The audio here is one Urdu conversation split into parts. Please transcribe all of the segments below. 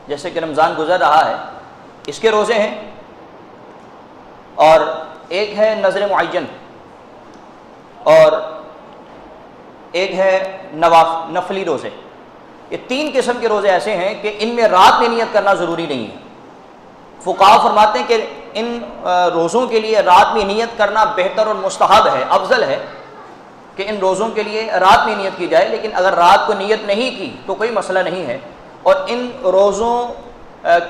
جیسے کہ رمضان گزر رہا ہے، اس کے روزے ہیں، اور ایک ہے نذر معین، اور ایک ہے نفلی روزے۔ یہ تین قسم کے روزے ایسے ہیں کہ ان میں رات میں نیت کرنا ضروری نہیں ہے۔ فقہاء فرماتے ہیں کہ ان روزوں کے لیے رات میں نیت کرنا بہتر اور مستحب ہے، افضل ہے کہ ان روزوں کے لیے رات میں نیت کی جائے، لیکن اگر رات کو نیت نہیں کی تو کوئی مسئلہ نہیں ہے۔ اور ان روزوں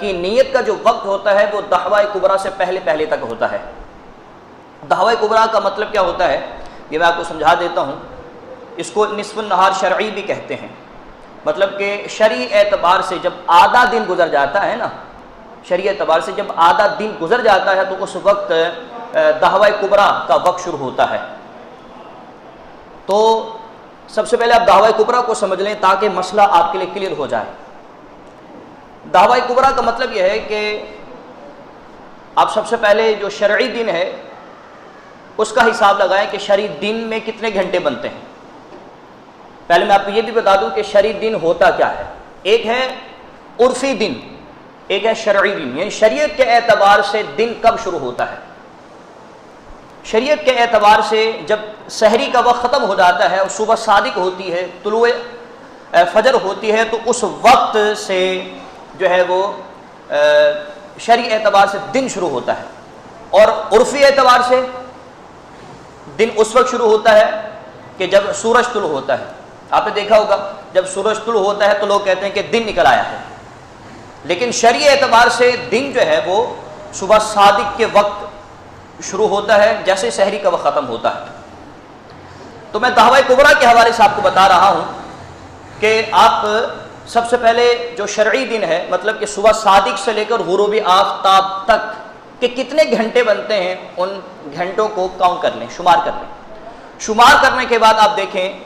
کی نیت کا جو وقت ہوتا ہے وہ دعویٰ کبریٰ سے پہلے تک ہوتا ہے۔ دعویٰ کبریٰ کا مطلب کیا ہوتا ہے یہ میں آپ کو سمجھا دیتا ہوں۔ اس کو نصف النہار شرعی بھی کہتے ہیں، مطلب کہ شرعی اعتبار سے جب آدھا دن گزر جاتا ہے نا، شرعی اعتبار سے جب آدھا دن گزر جاتا ہے تو اس وقت دعویٰ کبریٰ کا وقت شروع ہوتا ہے۔ تو سب سے پہلے آپ دعویٰ کبریٰ کو سمجھ لیں تاکہ مسئلہ آپ کے لیے کلیئر ہو جائے۔ دعویٰ کبریٰ کا مطلب یہ ہے کہ آپ سب سے پہلے جو شرعی دن ہے اس کا حساب لگائیں کہ شرعی دن میں کتنے گھنٹے بنتے ہیں۔ پہلے میں آپ کو یہ بھی بتا دوں کہ شرعی دن ہوتا کیا ہے۔ ایک ہے عرفی دن، ایک ہے شرعی دن، یعنی شریعت کے اعتبار سے دن کب شروع ہوتا ہے۔ شریعت کے اعتبار سے جب سحری کا وقت ختم ہو جاتا ہے اور صبح صادق ہوتی ہے، طلوع فجر ہوتی ہے، تو اس وقت سے جو ہے وہ شرعی اعتبار سے دن شروع ہوتا ہے۔ اور عرفی اعتبار سے دن اس وقت شروع ہوتا ہے کہ جب سورج طلوع ہوتا ہے۔ آپ نے دیکھا ہوگا جب سورج طلوع ہوتا ہے تو لوگ کہتے ہیں کہ دن نکل آیا ہے، لیکن شرعی اعتبار سے دن جو ہے وہ صبح صادق کے وقت شروع ہوتا ہے جیسے سحری کا وقت ختم ہوتا ہے۔ تو میں دعویٰ کبریٰ کے حوالے سے آپ کو بتا رہا ہوں کہ آپ سب سے پہلے جو شرعی دن ہے، مطلب کہ صبح صادق سے لے کر غروب آفتاب تک کہ کتنے گھنٹے بنتے ہیں، ان گھنٹوں کو کاؤنٹ کر لیں، شمار کر لیں۔ شمار کرنے کے بعد آپ دیکھیں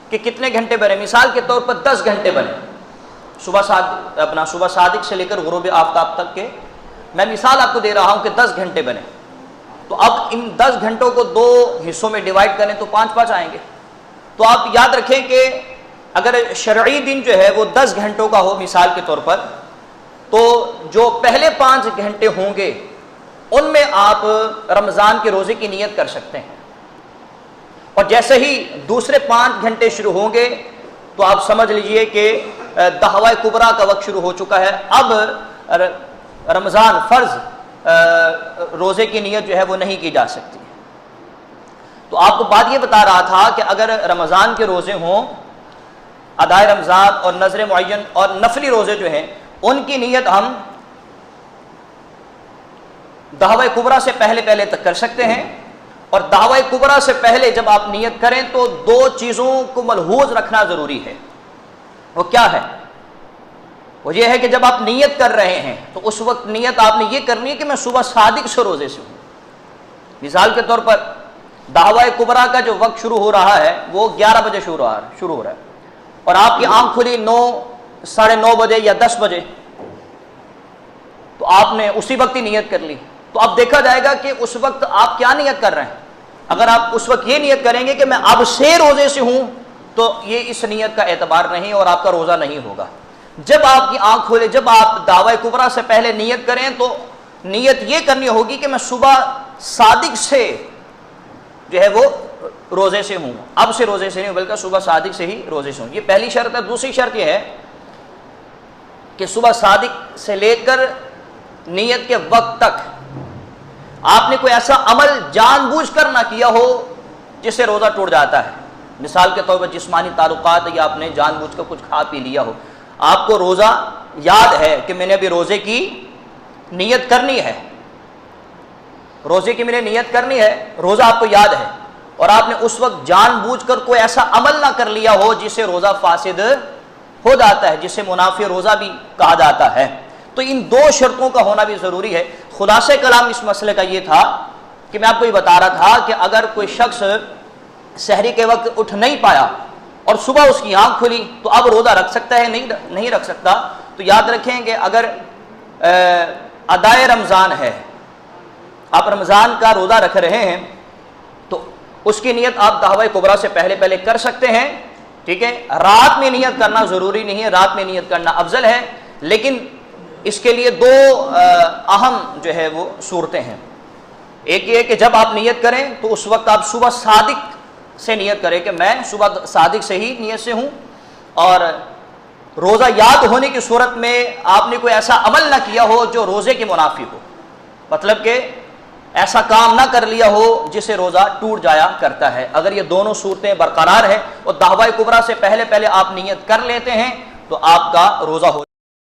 کہ کتنے گھنٹے بنے۔ مثال کے طور پر 10 گھنٹے بنے صبح صادق سے لے کر غروب آفتاب تک کے، میں مثال آپ کو دے رہا ہوں کہ 10 گھنٹے بنے۔ تو اب ان 10 گھنٹوں کو 2 حصوں میں ڈیوائڈ کریں تو 5 آئیں گے۔ تو آپ یاد رکھیں کہ اگر شرعی دن جو ہے وہ 10 گھنٹوں کا ہو مثال کے طور پر، تو جو پہلے 5 گھنٹے ہوں گے ان میں آپ رمضان کے روزے کی نیت کر سکتے ہیں، اور جیسے ہی دوسرے 5 گھنٹے شروع ہوں گے تو آپ سمجھ لیجئے کہ دعویٰ کبریٰ کا وقت شروع ہو چکا ہے۔ اب رمضان فرض روزے کی نیت جو ہے وہ نہیں کی جا سکتی۔ تو آپ کو بات یہ بتا رہا تھا کہ اگر رمضان کے روزے ہوں، ادائے رمضان اور نذر معین اور نفلی روزے جو ہیں، ان کی نیت ہم دعویٰ کبریٰ سے پہلے تک کر سکتے ہیں۔ اور دعویٰ کبریٰ سے پہلے جب آپ نیت کریں تو 2 چیزوں کو ملحوظ رکھنا ضروری ہے۔ وہ کیا ہے؟ وہ یہ ہے کہ جب آپ نیت کر رہے ہیں تو اس وقت نیت آپ نے یہ کرنی ہے کہ میں صبح صادق سے روزے سے ہوں۔ مثال کے طور پر دعویٰ کبریٰ کا جو وقت شروع ہو رہا ہے وہ 11 بجے شروع ہو رہا ہے، اور آپ کی آنکھ کھلی 9 ساڑھے 9 بجے یا 10 بجے، تو آپ نے اسی وقت ہی نیت کر لی۔ تو اب دیکھا جائے گا کہ اس وقت آپ کیا نیت کر رہے ہیں۔ اگر آپ اس وقت یہ نیت کریں گے کہ میں اب سے روزے سے ہوں تو یہ اس نیت کا اعتبار نہیں اور آپ کا روزہ نہیں ہوگا۔ جب آپ کی آنکھ کھولے، جب آپ دعویٰ کبریٰ سے پہلے نیت کریں تو نیت یہ کرنی ہوگی کہ میں صبح صادق سے جو ہے وہ روزے سے ہوں، اب سے روزے سے نہیں بلکہ صبح صادق سے ہی روزے سے ہوں۔ یہ پہلی شرط ہے۔ دوسری شرط یہ ہے کہ صبح صادق سے لے کر نیت کے وقت تک آپ نے کوئی ایسا عمل جان بوجھ کر نہ کیا ہو جس سے روزہ ٹوٹ جاتا ہے۔ مثال کے طور پر جسمانی تعلقات، یا آپ نے جان بوجھ کر کچھ کھا پی لیا ہو، آپ کو روزہ یاد ہے کہ میں نے ابھی روزے کی نیت کرنی ہے، روزے کی میں نے نیت کرنی ہے، روزہ آپ کو یاد ہے، اور آپ نے اس وقت جان بوجھ کر کوئی ایسا عمل نہ کر لیا ہو جس سے روزہ فاسد ہو جاتا ہے، جسے منافی روزہ بھی کہا جاتا ہے۔ تو ان 2 شرطوں کا ہونا بھی ضروری ہے۔ خلاصہ کلام اس مسئلے کا یہ تھا کہ میں آپ کو یہ بتا رہا تھا کہ اگر کوئی شخص سحری کے وقت اٹھ نہیں پایا اور صبح اس کی آنکھ کھلی تو اب روزہ رکھ سکتا ہے؟ نہیں رکھ سکتا۔ تو یاد رکھیں کہ اگر ادائے رمضان ہے، آپ رمضان کا روزہ رکھ رہے ہیں، تو اس کی نیت آپ دعویٰ کبریٰ سے پہلے کر سکتے ہیں، ٹھیک ہے۔ رات میں نیت کرنا ضروری نہیں ہے، رات میں نیت کرنا افضل ہے، لیکن اس کے لیے دو اہم جو ہے وہ صورتیں ہیں. ایک یہ کہ جب آپ نیت کریں تو اس وقت آپ صبح صادق سے نیت کریں کہ میں صبح صادق سے ہی نیت سے ہوں، اور روزہ یاد ہونے کی صورت میں آپ نے کوئی ایسا عمل نہ کیا ہو جو روزے کے منافی ہو، مطلب کہ ایسا کام نہ کر لیا ہو جس سے روزہ ٹوٹ جایا کرتا ہے. اگر یہ دونوں صورتیں برقرار ہیں اور دعوی کبریٰ سے پہلے آپ نیت کر لیتے ہیں تو آپ کا روزہ ہو